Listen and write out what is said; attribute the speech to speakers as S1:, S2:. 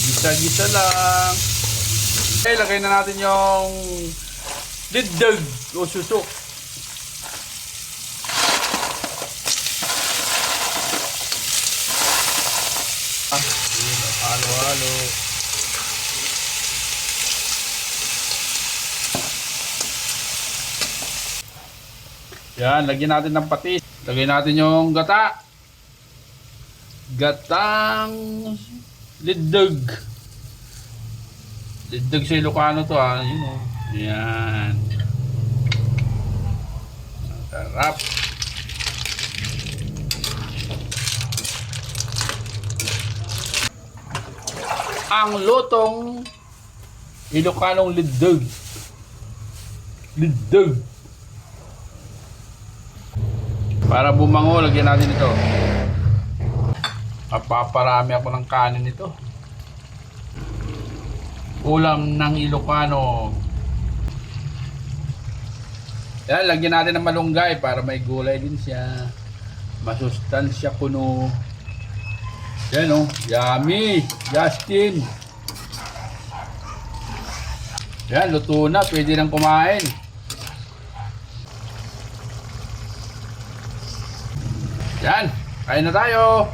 S1: Gisa-gisa lang. Okay, lagay na natin yung diddag o susok. Halo-halo. Yan, lagyan natin ng patis. Lagyan natin yung gata. Gatang liddag. Liddag sa Ilocano to ha. Yun o. Yan. Sarap. Ang lutong Ilocanong liddag. Liddag. Para bumango, lagyan natin ito. Paparami ako ng kanin nito. Ulam ng Ilocano. Yan, lagyan natin ng malunggay para may gulay din siya. Masustansya kuno. Yan o, yummy, Justin. Yan, luto na, pwede nang kumain. Yan, kain na tayo.